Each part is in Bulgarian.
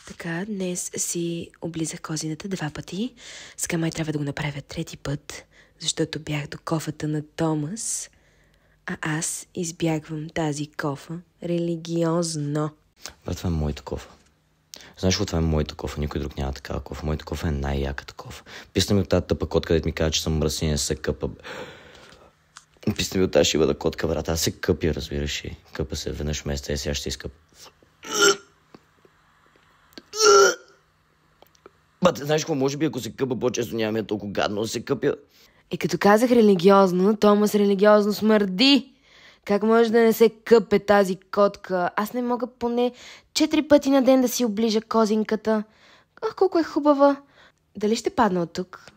Така, днес си облизах козината 2 пъти. Сега май трябва да го направя 3 път, защото бях до кофата на Томас, а аз избягвам тази кофа религиозно. Брат, това е моята кофа. Знаеш ли, това е моята кофа, никой друг няма такава кофа. Моята кофа е най-яката кофа. Писна ми от тази тъпа котка, където ми казва, че съм мръсен и не се къпа. Писна ми от тази шибада котка, брат. Аз се къпя, разбираш ли. Къпа се веднъж в месеца и сега ще изкъпа. Бат, знаеш какво, може би ако се къпа по-често няма ми е толкова гадно да се къпя. И като казах религиозно, Томас религиозно смърди. Как може да не се къпе тази котка? Аз не мога поне 4 пъти на ден да си оближа козинката. Ах, колко е хубава. Дали ще падна от тук?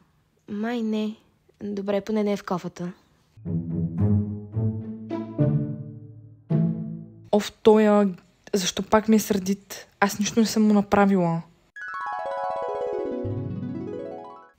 Май не. Добре, поне не е в кофата. Оф, тоя, защо пак ми е сърдит? Аз нищо не съм му направила.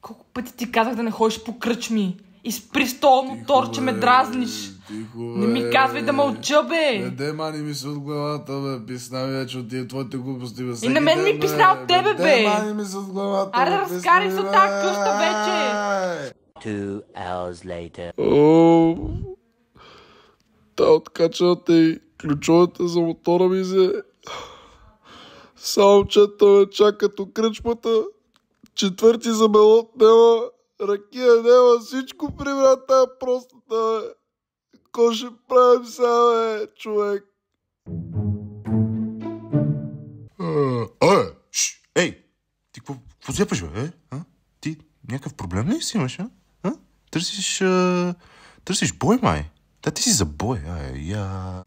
Колко пъти ти казах да не ходиш по кръчми? И спри с този мотор, че ме дразниш. Не ми казвай да мълча, бе. Не мани ми се от главата, бе. Писна ми вече от тия твоите глупости, бе. И на мен ми писна от тебе, бе. Не мани ми се от главата, бе. Аре, разкарай се от тази къща вече. 2 hours later. Та откачата и ключовете за мотора ми взе. Само чета ме чакат у кръчмата. 4 за белот няма. Ракия няма, всичко при брата простата, бе. Ко ще правим сега, бе, човек? Ей, ти какво зяпаш, бе? Ти някакъв проблем ли си имаш, а? Търсиш бой, май. Да, ти си за бой,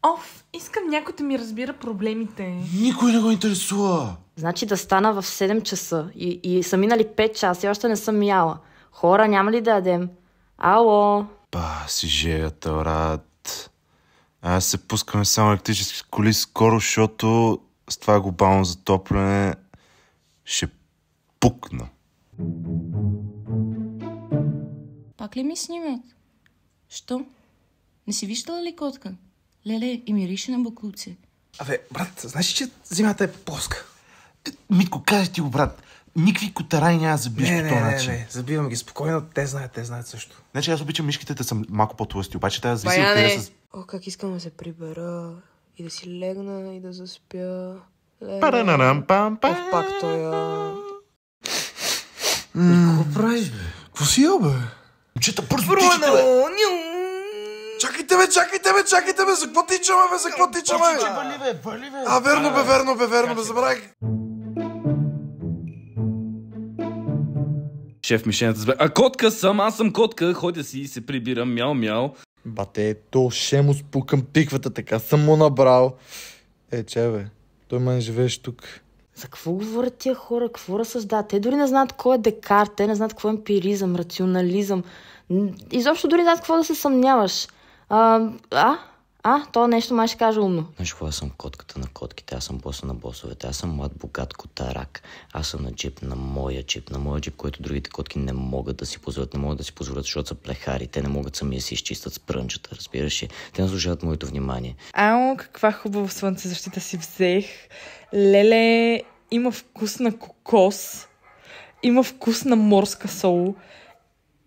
Оф, искам някой да ми разбира проблемите. Никой не го интересува. Значи да стана в 7 часа и са минали 5 часа и още не съм яла. Хора, няма ли да ядем? Ало? Си жеята, брат. Аз се пускаме само електрически коли скоро, защото с това глобално затопляне ще пукна. Пак ли ми снимат? Що? Не си виждала ли котка? Леле, и мирише на буклуци. Брат, знаеш, че земята е плоска? Митко, кажи ти го, брат. Никакви котараи няма да забиеш по този начин. Не, забивам ги спокойно, те знаят също. Значи аз обичам мишките да са малко по-тлъсти, обаче тази зависи от къде с... О, как искам да се прибера и да си легна и да заспя. Паранарам-пам-пам. Пак тоя. Какво правиш, бе? Какво си ял, бе? Момчета, бързо тичате, бе! Чакайте, бе! За какво тичаме, бе? Вали, бе! Верно, бе, забравих. Шеф мишената збе. А котка съм, аз съм котка. Ходя си и се прибирам. Мяу. Бате, то ще му спукам пиквата, така съм му набрал. Че бе, той май живееш тук. За какво говорят тия хора? Какво разсъждават? Те дори не знаят кой е Декарт, те не знаят какво е емпиризъм, рационализъм. Изобщо дори не знаят какво да се съмняваш. То нещо май ще каже умно. Знаеш какво, аз съм котката на котките, аз съм боса на босовете, аз съм млад богат котарак, аз съм на джип, на моя джип, който другите котки не могат да си позволят, защото са плехари, те не могат сами да си изчистят спрънчета, разбираш ли? Те не заслужават моето внимание. Ао, каква хубава слънцезащита си взех. Леле, има вкус на кокос, има вкус на морска сол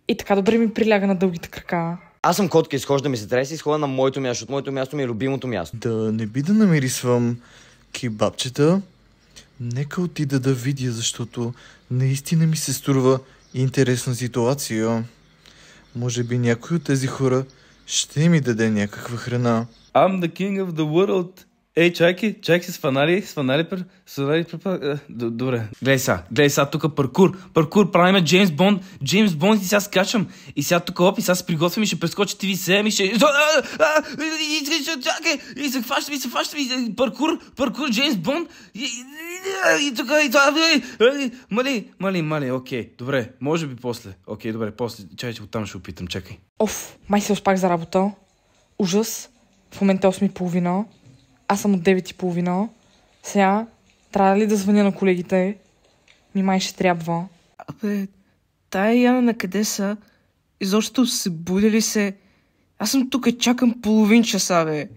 и така добре ми приляга на дългите крака. Аз съм котка, изхожда ми се, трябва да си изходя на моето място, защото моето място ми е любимото място. Да не би да намирисвам кебабчета. Нека отида да видя, защото наистина ми се струва интересна ситуация. Може би някой от тези хора ще ми даде някаква храна. I'm the king of the world. Ей, чайки с фанари. Добре. Гледай сега, тук паркур, правиме Джеймс Бонд и сега скачам. И сега тук и сега се приготвям и ще прескоча TV7 и ще... Чакай! И се фащам и паркур, Джеймс Бонд и тук и това... Мали, окей, добре, може би после. Окей, добре, после. Чакай, че оттам ще опитам, чакай. Оф, май се успах за работа. Ужас. В момента 8:30. Аз съм от 9:30. Сега трябва ли да звъня на колегите? Май ще трябва. Тая Яна на къде са? Изобщо се буди ли се? Аз съм тук и чакам половин часа, бе.